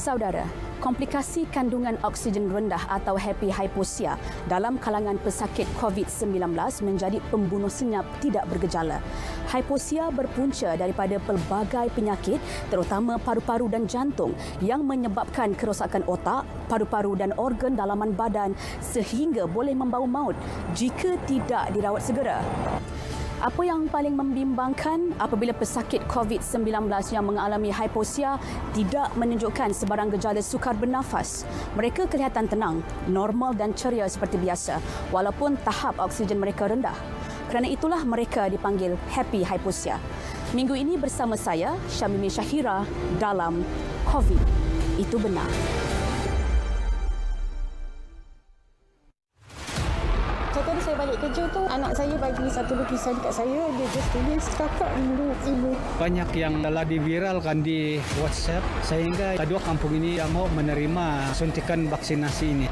Saudara, komplikasi kandungan oksigen rendah atau happy hypoxia dalam kalangan pesakit COVID-19 menjadi pembunuh senyap tidak bergejala. Hypoxia berpunca daripada pelbagai penyakit terutama paru-paru dan jantung yang menyebabkan kerosakan otak, paru-paru dan organ dalaman badan sehingga boleh membawa maut jika tidak dirawat segera. Apa yang paling membimbangkan apabila pesakit COVID-19 yang mengalami hypoxia tidak menunjukkan sebarang gejala sukar bernafas. Mereka kelihatan tenang, normal dan ceria seperti biasa walaupun tahap oksigen mereka rendah. Kerana itulah mereka dipanggil happy hypoxia. Minggu ini bersama saya, Syamimi Syahira dalam COVID Itu Benar. Tadi saya balik kerja tu, anak saya bagi satu lukisan dekat saya. Dia just tulis, "Kakak rindu ibu." Banyak yang telah diviralkan di WhatsApp sehingga kedua kampung ini yang mau menerima suntikan vaksinasi ini.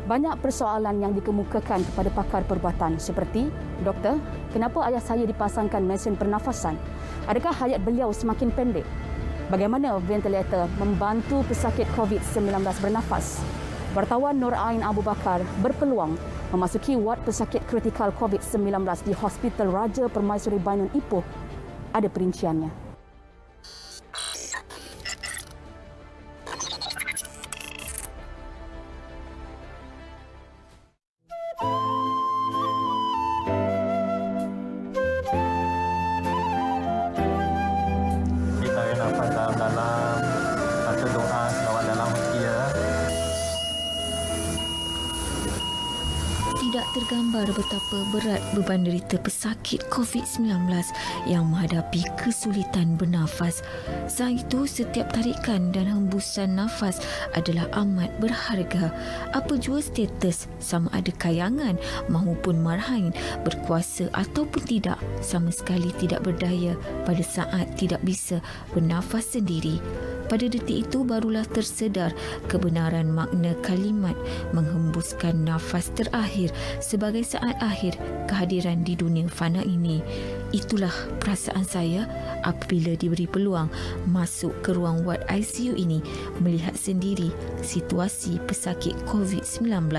Banyak persoalan yang dikemukakan kepada pakar perubatan seperti, Doktor, kenapa ayah saya dipasangkan mesin pernafasan? Adakah hayat beliau semakin pendek? Bagaimana ventilator membantu pesakit COVID-19 bernafas? Wartawan Nur Ain Abu Bakar berpeluang memasuki ward pesakit kritikal COVID-19 di Hospital Raja Permaisuri Bainun Ipoh. Ada perinciannya. Tidak tergambar betapa berat beban derita pesakit COVID-19 yang menghadapi kesulitan bernafas. Selain itu, setiap tarikan dan hembusan nafas adalah amat berharga. Apa jua status, sama ada kayangan maupun marhain, berkuasa ataupun tidak, sama sekali tidak berdaya pada saat tidak bisa bernafas sendiri. Pada detik itu barulah tersedar kebenaran makna kalimat menghembuskan nafas terakhir sebagai saat akhir kehadiran di dunia fana ini. Itulah perasaan saya apabila diberi peluang masuk ke ruang ward ICU ini melihat sendiri situasi pesakit COVID-19.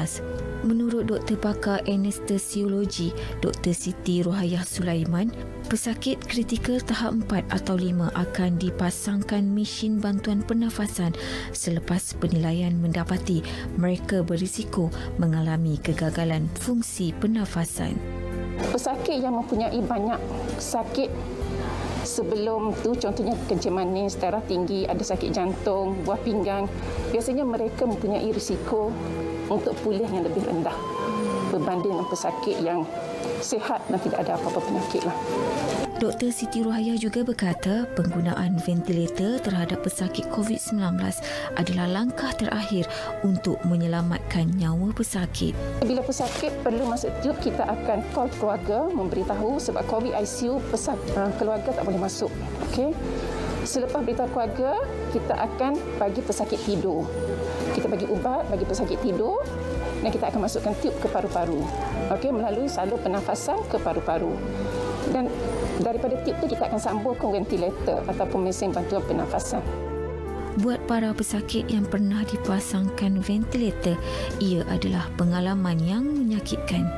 Menurut Doktor Pakar Anestesiologi Dr. Siti Rohayah Sulaiman, pesakit kritikal tahap 4 atau 5 akan dipasangkan mesin bantuan pernafasan selepas penilaian mendapati mereka berisiko mengalami kegagalan fungsi pernafasan. Pesakit yang mempunyai banyak sakit sebelum tu, contohnya kencing manis, darah tinggi, ada sakit jantung, buah pinggang, biasanya mereka mempunyai risiko untuk pulih yang lebih rendah berbanding dengan pesakit yang sihat dan tidak ada apa-apa penyakit lah. Dr. Siti Rohayah juga berkata penggunaan ventilator terhadap pesakit COVID-19 adalah langkah terakhir untuk menyelamatkan nyawa pesakit. Bila pesakit perlu masuk tiub, kita akan call keluarga, memberitahu sebab COVID ICU keluarga tak boleh masuk. Okey. Selepas beritahu keluarga, kita akan bagi pesakit tidur. Kita bagi ubat bagi pesakit tidur dan kita akan masukkan tiub ke paru-paru. Okey, melalui salur pernafasan ke paru-paru. Dan daripada tiub tu kita akan sambungkan ventilator ataupun mesin bantuan pernafasan. Buat para pesakit yang pernah dipasangkan ventilator, ia adalah pengalaman yang menyakitkan.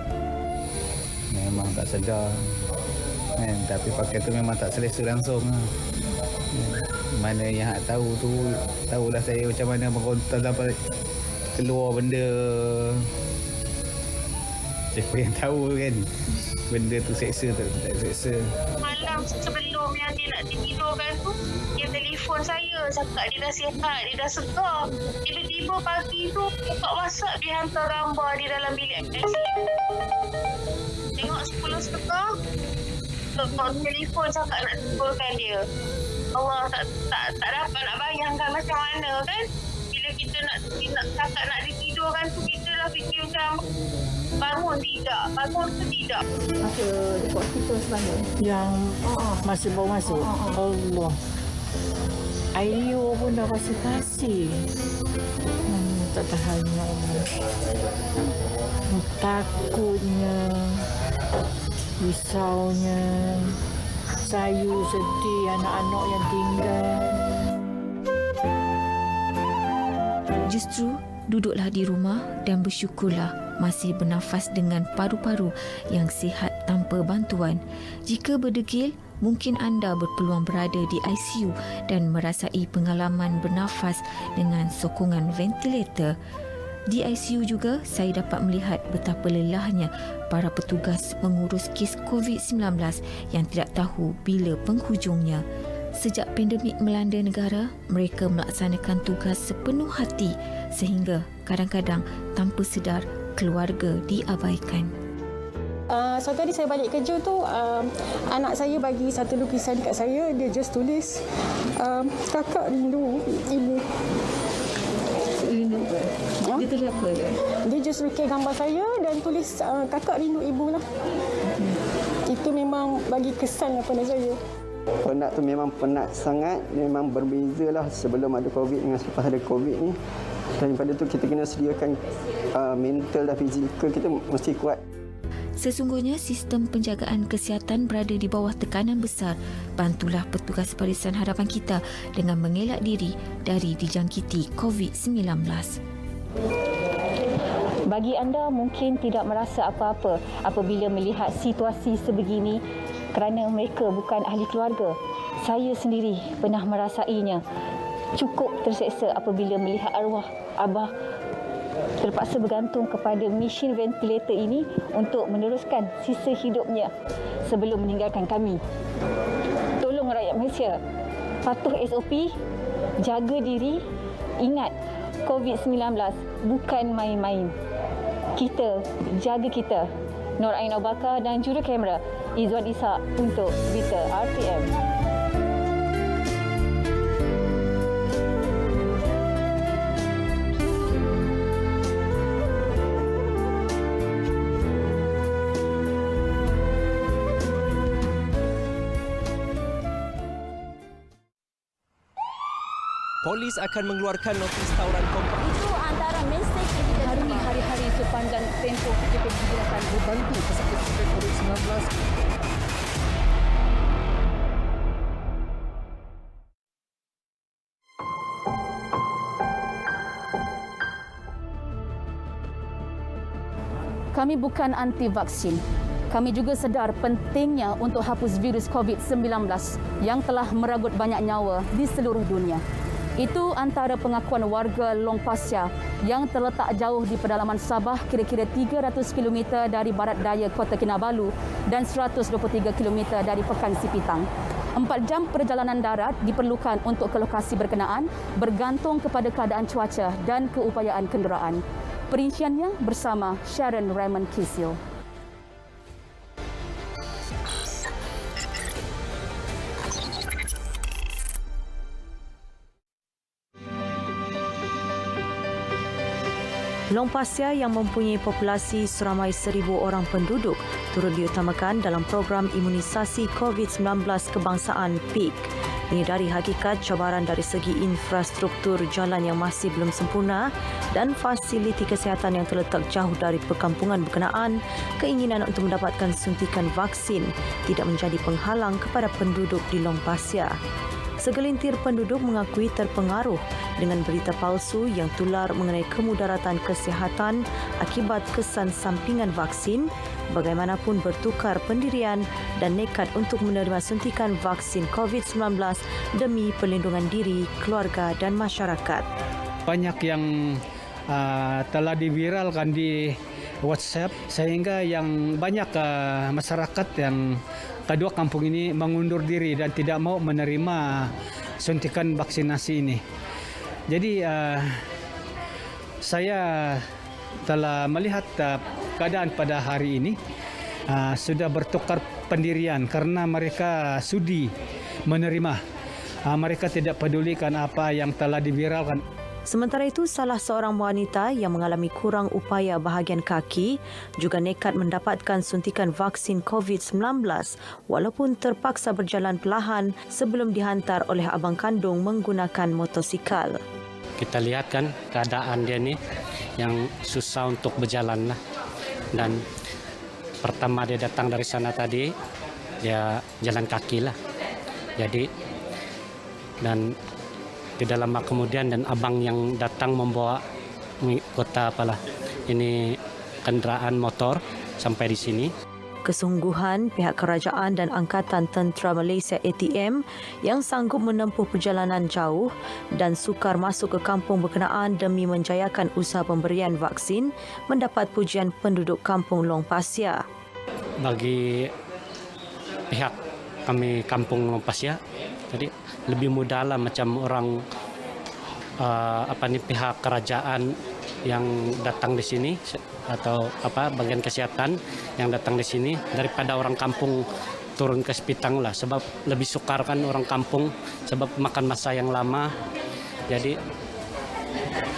Memang tak sedar. Tapi pakai tu memang tak selesa langsung. Mana yang tahu tu, tahulah saya macam mana mengontrol dapat keluar benda. Siapa yang tahu kan benda tu seksa tak seksa. Malam sebelum yang dia nak tidurkan tu, dia telefon saya, cakap dia dah sihat, dia dah segar. Tiba-tiba pagi tu buka WhatsApp, dia hantar gambar di dalam bilik ICU. Tengok 10.30, telefon cakap nak tidurkan dia. Allah, tak dapat nak bayangkan macam mana kan. Bila kita nak cakap nak ditidurkan tu, kita dah fikir macam bangun ke tidak. Masa dekat hospital sebenarnya yang masih baru masuk. Allah. Ayu pun dah rasa kasih. Tak tahan ya Allah. Takutnya, risaunya, sayu sedih anak-anak yang tinggal. Justru duduklah di rumah dan bersyukurlah masih bernafas dengan paru-paru yang sihat tanpa bantuan. Jika berdegil, mungkin anda berpeluang berada di ICU dan merasai pengalaman bernafas dengan sokongan ventilator. Di ICU juga, saya dapat melihat betapa lelahnya para petugas mengurus kes COVID-19 yang tidak tahu bila penghujungnya. Sejak pandemik melanda negara, mereka melaksanakan tugas sepenuh hati sehingga kadang-kadang tanpa sedar keluarga diabaikan. So tadi saya balik kerja tu, anak saya bagi satu lukisan dekat saya. Dia just tulis, kakak rindu ibu. Rindu apa? Dia tulis apa dia? Dia just lukis gambar saya dan tulis, kakak rindu ibu lah. Itu memang bagi kesan pada saya. Penat tu memang penat sangat, memang berbezalah sebelum ada COVID dengan selepas ada COVID ni. Daripada tu kita kena sediakan mental dan fizikal kita mesti kuat. Sesungguhnya sistem penjagaan kesihatan berada di bawah tekanan besar. Bantulah petugas barisan hadapan kita dengan mengelak diri dari dijangkiti COVID-19. Bagi anda mungkin tidak merasa apa-apa apabila melihat situasi sebegini kerana mereka bukan ahli keluarga. Saya sendiri pernah merasainya. Cukup terseksa apabila melihat arwah abah terpaksa bergantung kepada mesin ventilator ini untuk meneruskan sisa hidupnya sebelum meninggalkan kami. Tolong rakyat Malaysia, patuh SOP, jaga diri, ingat COVID-19 bukan main-main. Kita, jaga kita. Nur Ain Abu Bakar dan juru kamera Izwan Ishak untuk Berita RTM. Polis akan mengeluarkan notis tawuran kompak. Itu antara mesej yang kita terima hari-hari sepanjang tempoh PPKM akan membantu pesakit COVID-19. Kami bukan anti vaksin. Kami juga sedar pentingnya untuk hapus virus COVID-19 yang telah merenggut banyak nyawa di seluruh dunia. Itu antara pengakuan warga Long Pasir yang terletak jauh di pedalaman Sabah, kira-kira 300 km dari barat daya Kota Kinabalu dan 123 km dari Pekan Sipitang. 4 jam perjalanan darat diperlukan untuk ke lokasi berkenaan bergantung kepada keadaan cuaca dan keupayaan kenderaan. Perinciannya bersama Sharon Raymond Kisil. Long Pasir yang mempunyai populasi seramai 1,000 orang penduduk turut diutamakan dalam program imunisasi COVID-19 kebangsaan PIK. Menyedari hakikat cabaran dari segi infrastruktur jalan yang masih belum sempurna dan fasiliti kesihatan yang terletak jauh dari perkampungan berkenaan, keinginan untuk mendapatkan suntikan vaksin tidak menjadi penghalang kepada penduduk di Long Pasir. Segelintir penduduk mengakui terpengaruh dengan berita palsu yang tular mengenai kemudaratan kesihatan akibat kesan sampingan vaksin, bagaimanapun bertukar pendirian dan nekat untuk menerima suntikan vaksin COVID-19 demi perlindungan diri, keluarga dan masyarakat. Banyak yang telah diviralkan di WhatsApp sehingga yang banyak masyarakat yang kedua kampung ini mengundur diri dan tidak mau menerima suntikan vaksinasi ini. Jadi saya telah melihat keadaan pada hari ini sudah bertukar pendirian karena mereka sudi menerima. Mereka tidak pedulikan apa yang telah diviralkan. Sementara itu, salah seorang wanita yang mengalami kurang upaya bahagian kaki juga nekat mendapatkan suntikan vaksin COVID-19 walaupun terpaksa berjalan perlahan sebelum dihantar oleh abang kandung menggunakan motosikal. Kita lihat kan keadaan dia ni yang susah untuk berjalan lah. Dan pertama dia datang dari sana tadi, dia jalan kaki lah. Jadi, dan tidak lama kemudian dan abang yang datang membawa kota ini kendaraan motor sampai di sini. Kesungguhan pihak kerajaan dan Angkatan Tentera Malaysia ATM yang sanggup menempuh perjalanan jauh dan sukar masuk ke kampung berkenaan demi menjayakan usaha pemberian vaksin mendapat pujian penduduk kampung Long Pasir. Bagi pihak kami kampung Long Pasir, jadi lebih mudahlah macam orang pihak kerajaan yang datang di sini atau bagian kesehatan yang datang di sini daripada orang kampung turun ke Sepitang lah, sebab lebih sukar kan orang kampung sebab makan masa yang lama, jadi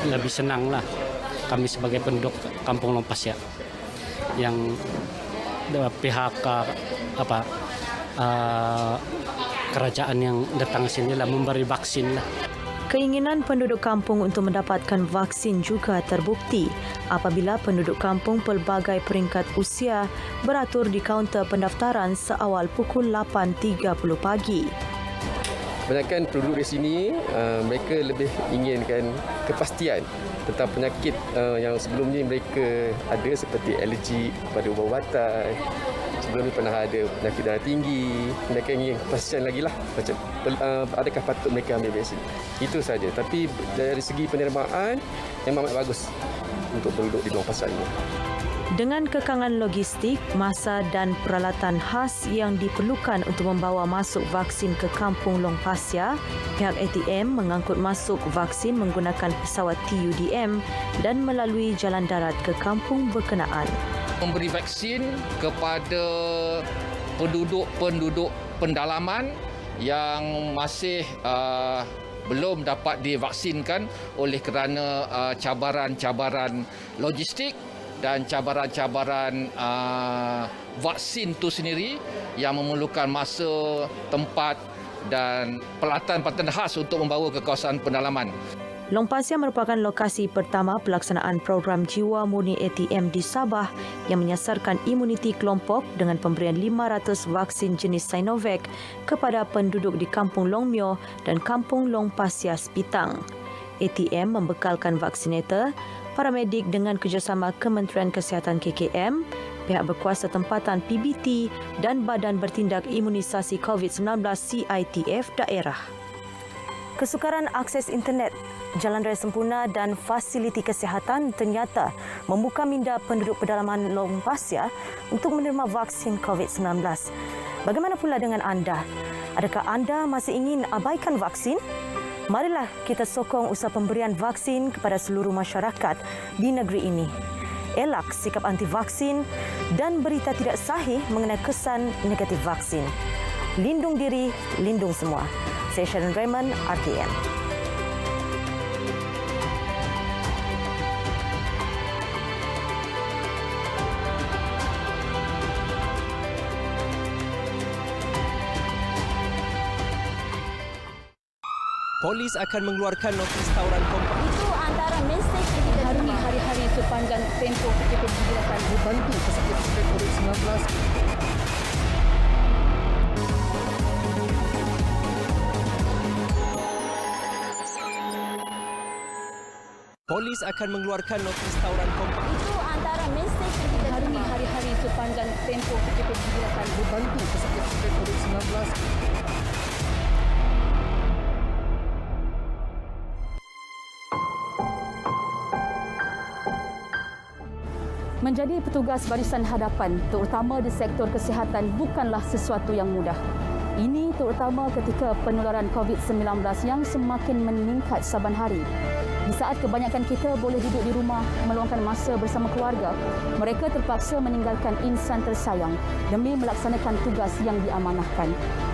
lebih senang lah kami sebagai penduduk kampung Long Pasir yang pihak kerajaan yang datang ke sini lah memberi vaksin lah. Keinginan penduduk kampung untuk mendapatkan vaksin juga terbukti apabila penduduk kampung pelbagai peringkat usia beratur di kaunter pendaftaran seawal pukul 8.30 pagi. Kebanyakan penduduk di sini mereka lebih inginkan kepastian tentang penyakit yang sebelum ini mereka ada seperti alergi pada ubat-ubatan. Sebelum ini pernah ada penyakit darah tinggi. Mereka ingin kepastian lagi lah macam adakah patut mereka ambil vaksin. Itu saja. Tapi dari segi penerimaan memang bagus untuk penduduk di Long Pasir ini. Dengan kekangan logistik, masa dan peralatan khas yang diperlukan untuk membawa masuk vaksin ke kampung Long Pasir, pihak ATM mengangkut masuk vaksin menggunakan pesawat TUDM dan melalui jalan darat ke kampung berkenaan. Memberi vaksin kepada penduduk pendalaman yang masih belum dapat divaksinkan oleh kerana cabaran-cabaran logistik dan cabaran-cabaran vaksin itu sendiri yang memerlukan masa, tempat dan peralatan-peralatan khas untuk membawa ke kawasan pendalaman. Long Pasir merupakan lokasi pertama pelaksanaan program Jiwa Murni ATM di Sabah yang menyasarkan imuniti kelompok dengan pemberian 500 vaksin jenis Sinovac kepada penduduk di Kampung Long Myo dan Kampung Long Pasir Sepitang. ATM membekalkan vaksinator, paramedik dengan kerjasama Kementerian Kesihatan KKM, pihak berkuasa tempatan PBT dan Badan Bertindak Imunisasi COVID-19 CITF daerah. Kesukaran akses internet, jalan raya sempurna dan fasiliti kesihatan ternyata membuka minda penduduk pedalaman Long Pasir untuk menerima vaksin COVID-19. Bagaimana pula dengan anda? Adakah anda masih ingin abaikan vaksin? Marilah kita sokong usaha pemberian vaksin kepada seluruh masyarakat di negeri ini. Elak sikap anti-vaksin dan berita tidak sahih mengenai kesan negatif vaksin. Lindung diri, lindung semua. Saya Sharon Raymond, RTM. Polis akan mengeluarkan notis tawaran kompak. Itu antara mesej yang kita terima hari-hari sepanjang tempoh kita digunakan membantu pesakit COVID-19. Polis akan mengeluarkan notis tawaran kompak. Itu antara mesej yang kita terima hari-hari sepanjang tempoh kita digunakan membantu pesakit COVID-19. Menjadi petugas barisan hadapan, terutama di sektor kesihatan, bukanlah sesuatu yang mudah. Ini terutama ketika penularan COVID-19 yang semakin meningkat saban hari. Di saat kebanyakan kita boleh duduk di rumah meluangkan masa bersama keluarga, mereka terpaksa meninggalkan insan tersayang demi melaksanakan tugas yang diamanahkan.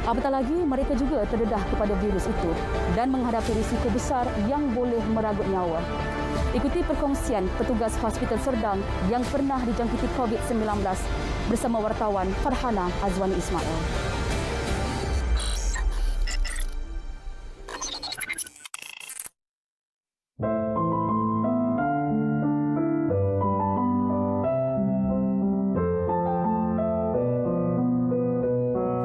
Apatah lagi, mereka juga terdedah kepada virus itu dan menghadapi risiko besar yang boleh meraguk nyawa. Ikuti perkongsian petugas Hospital Serdang yang pernah dijangkiti COVID-19 bersama wartawan Farhana Azwani Ismail.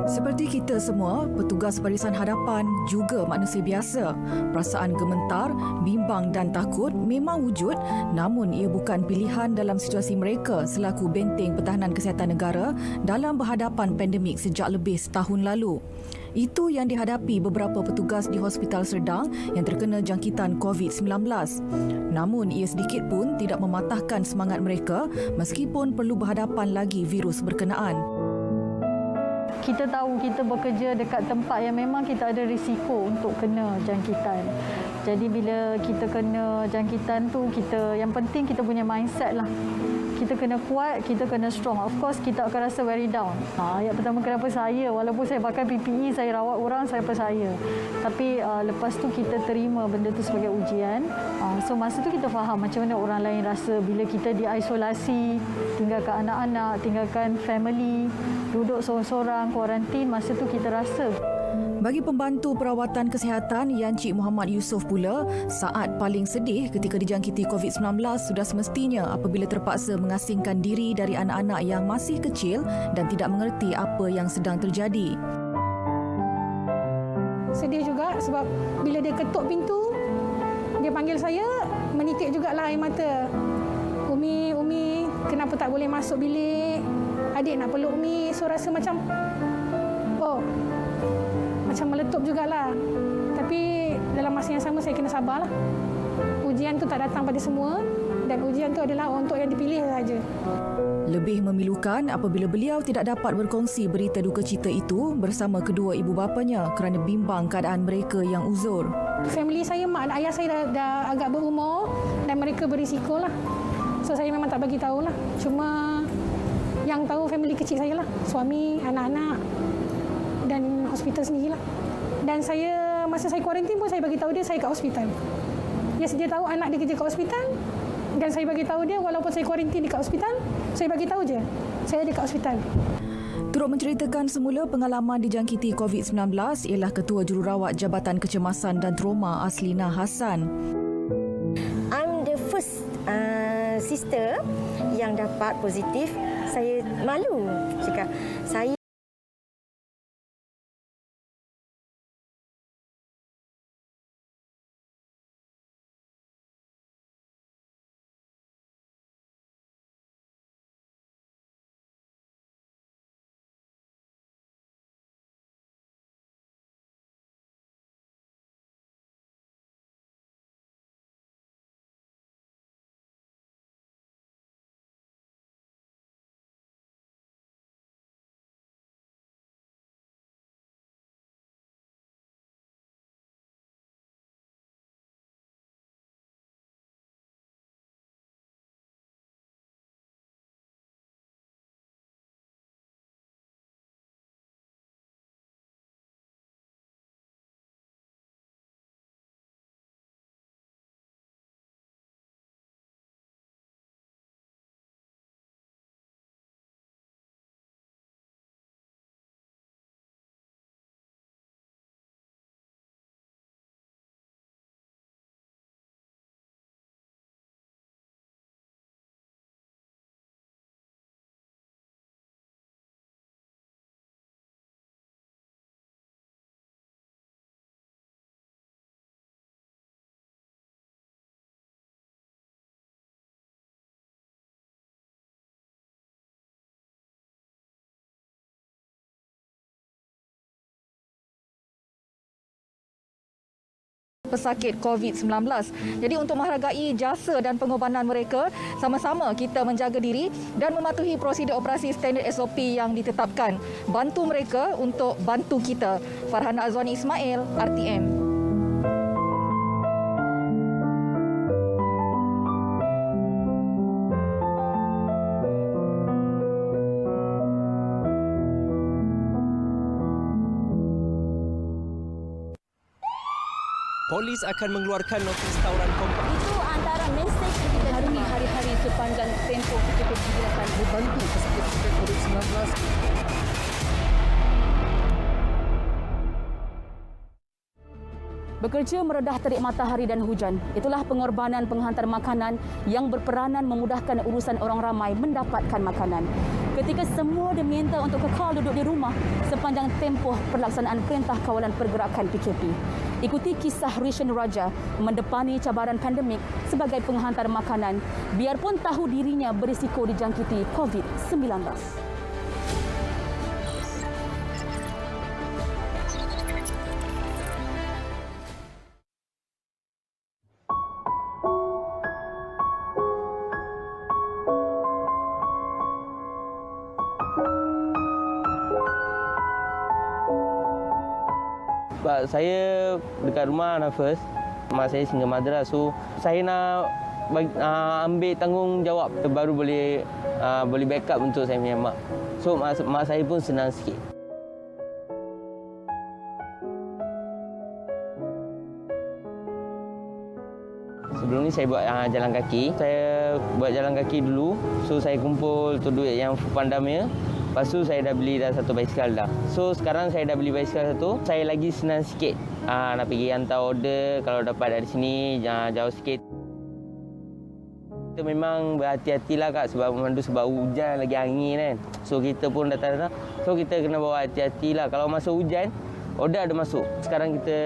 Seperti kita semua, petugas barisan hadapan juga manusia biasa. Perasaan gementar, bimbang dan takut memang wujud, namun ia bukan pilihan dalam situasi mereka selaku benteng pertahanan kesihatan negara dalam berhadapan pandemik sejak lebih setahun lalu. Itu yang dihadapi beberapa petugas di Hospital Serdang yang terkena jangkitan COVID-19. Namun ia sedikit pun tidak mematahkan semangat mereka meskipun perlu berhadapan lagi virus berkenaan. Kita tahu kita bekerja dekat tempat yang memang kita ada risiko untuk kena jangkitan. Jadi bila kita kena jangkitan tu, yang penting kita punya mindset lah. Kita kena kuat, kita kena strong. Of course, kita akan rasa very down. Ayat pertama kenapa saya, walaupun saya pakai PPE, saya rawat orang, saya percaya. Tapi lepas tu kita terima benda tu sebagai ujian. So masa tu kita faham macam mana orang lain rasa bila kita diisolasi, tinggalkan anak-anak, tinggalkan family, duduk seorang-seorang, kuarantin, masa tu kita rasa. Bagi pembantu perawatan kesihatan Yancik Muhammad Yusof pula, saat paling sedih ketika dijangkiti COVID-19 sudah semestinya apabila terpaksa mengasingkan diri dari anak-anak yang masih kecil dan tidak mengerti apa yang sedang terjadi. Sedih juga sebab bila dia ketuk pintu, dia panggil saya, menitik jugalah air mata. Umi, kenapa tak boleh masuk bilik? Adik nak peluk Umi. So rasa macam, macam meletup jugalah. Tapi dalam masa yang sama saya kena sabarlah. Ujian tu tak datang pada semua dan ujian tu adalah untuk yang dipilih saja. Lebih memilukan apabila beliau tidak dapat berkongsi berita duka cita itu bersama kedua ibu bapanya kerana bimbang keadaan mereka yang uzur. Family saya, mak dan ayah saya dah agak berumur dan mereka berisiko lah. So saya memang tak bagi tahulah. Cuma yang tahu family kecil saya lah. Suami, anak-anak dan hospital sendirilah. Dan saya masa saya kuarantin pun saya bagi tahu dia saya kat hospital. Dia tahu anak dia kerja kat hospital dan saya bagi tahu dia walaupun saya kuarantin dekat hospital, saya bagi tahu je saya ada kat hospital. Turut menceritakan semula pengalaman dijangkiti COVID-19 ialah Ketua Jururawat Jabatan Kecemasan dan Trauma Aslina Hassan. I'm the first sister yang dapat positif. Saya malu cakap. Saya pesakit COVID-19. Jadi untuk menghargai jasa dan pengorbanan mereka, sama-sama kita menjaga diri dan mematuhi prosedur operasi standard SOP yang ditetapkan. Bantu mereka untuk bantu kita. Farhana Azwani Ismail, RTM. Polis akan mengeluarkan notis tawaran kompensasi. Itu antara mesej kita hari ini, hari-hari sepanjang tempoh PKP digunakan membantu pesakit COVID-19. Bekerja meredah terik matahari dan hujan. Itulah pengorbanan penghantar makanan yang berperanan memudahkan urusan orang ramai mendapatkan makanan. Ketika semua diminta untuk kekal duduk di rumah sepanjang tempoh pelaksanaan Perintah Kawalan Pergerakan PKP. Ikuti kisah Rishan Raja mendepani cabaran pandemik sebagai penghantar makanan biarpun tahu dirinya berisiko dijangkiti COVID-19. Sebab saya dekat rumah nervous, mak saya single mother, so saya nak ambil tanggungjawab baru boleh backup untuk saya punya mak. So mak saya pun senang sikit. Sebelum ni saya buat jalan kaki. Saya buat jalan kaki dulu, so saya kumpul tu duit yang Foodpanda-nya. Lepas tu saya dah beli satu basikal dah. So sekarang saya dah beli basikal satu, saya lagi senang sikit nak pergi hantar order kalau dapat dari sini jauh sikit. Kita memang berhati-hatilah Kak sebab memandu sebab hujan lagi angin kan. So kita pun datang. So kita kena bawa hati-hatilah. Kalau masa hujan order ada masuk. Sekarang kita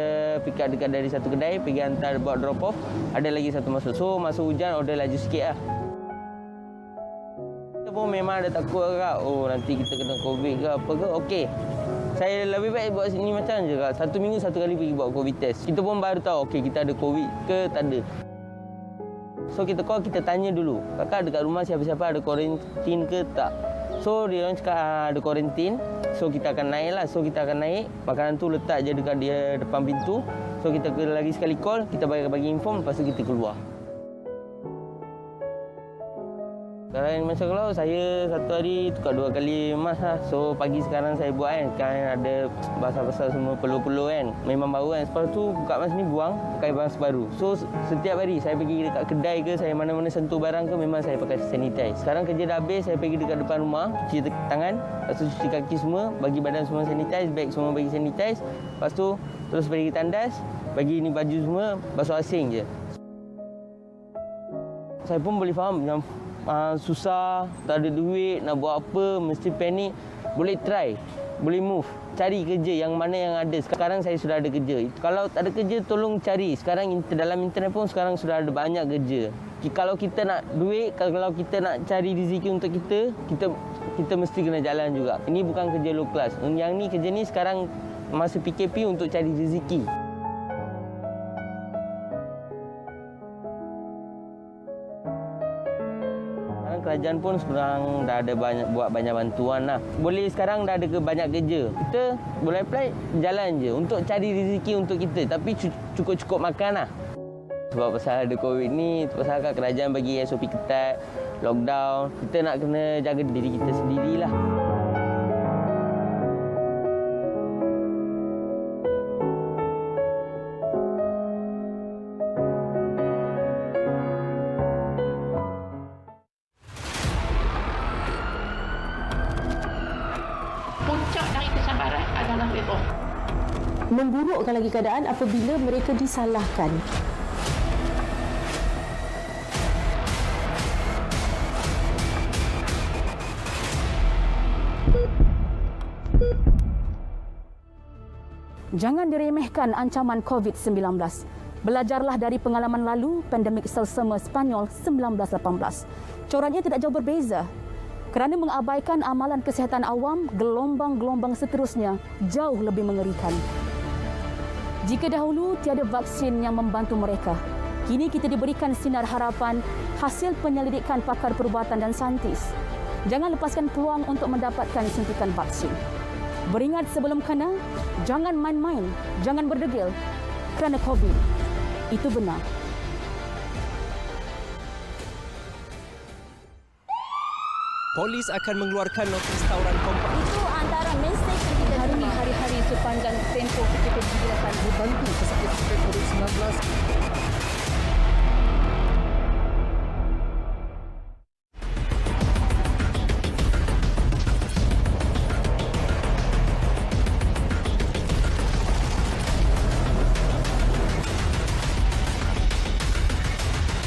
pick up dekat dari satu kedai pergi hantar buat drop off, ada lagi satu masuk. So masa hujan order laju sikit lah. Pun memang ada takut Kak, oh nanti kita kena COVID ke apa ke. Okey, saya lebih baik buat sini macam je Kak, 1 minggu 1 kali pergi buat COVID test. Kita pun baru tahu okey kita ada COVID ke tak ada. So kita call, kita tanya dulu, kakak dekat rumah siapa-siapa ada kuarantin ke tak. So dia orang cakap ada kuarantin, so kita akan naik lah. So kita akan naik, makanan tu letak je dekat dia depan pintu. So kita lagi sekali call, kita bagi inform, lepas tu kita keluar. Sekarang macam kalau saya satu hari tukar 2 kali mask lah. So pagi sekarang saya buat kan ada basah-basah semua peluh-peluh kan. Memang bau kan. Lepas tu buka mask ni buang, pakai mask baru. So setiap hari saya pergi dekat kedai ke, saya mana-mana sentuh barang ke, memang saya pakai sanitize. Sekarang kerja dah habis, saya pergi dekat depan rumah, cuci tangan, lepas tu cuci kaki semua, bagi badan semua sanitize, beg semua bagi sanitize. Lepas tu terus pergi tandas, bagi ni baju semua, basuh asing je. Saya pun boleh faham yang susah, tak ada duit, nak buat apa, mesti panik. Boleh try, boleh move, cari kerja yang mana yang ada. Sekarang saya sudah ada kerja. Kalau tak ada kerja, tolong cari. Sekarang dalam internet pun sekarang sudah ada banyak kerja. Kalau kita nak duit, kalau kita nak cari rezeki untuk kita mesti kena jalan juga. Ini bukan kerja low class. Yang ni kerja ni sekarang masa PKP untuk cari rezeki. Kerajaan pun sekarang dah ada buat banyak bantuan lah. Boleh sekarang dah ada banyak kerja. Kita boleh apply, jalan je untuk cari rezeki untuk kita. Tapi cukup-cukup makan lah. Sebab pasal ada COVID ni, pasal kerajaan bagi SOP ketat, lockdown. Kita nak kena jaga diri kita sendirilah. Memburukkan lagi keadaan apabila mereka disalahkan. Jangan diremehkan ancaman COVID-19. Belajarlah dari pengalaman lalu pandemik selsema Spanyol 1918. Coraknya tidak jauh berbeza. Kerana mengabaikan amalan kesihatan awam, gelombang-gelombang seterusnya jauh lebih mengerikan. Jika dahulu tiada vaksin yang membantu mereka, kini kita diberikan sinar harapan hasil penyelidikan pakar perubatan dan saintis. Jangan lepaskan peluang untuk mendapatkan suntikan vaksin. Beringat sebelum kena, jangan main-main, jangan berdegil kerana COVID. Itu benar. Polis akan mengeluarkan notis tawaran kompensasi. Itu antara mesej kita hari ini, hari-hari sepanjang tempoh PKP digunakan membantu pesakit COVID-19. COVID-19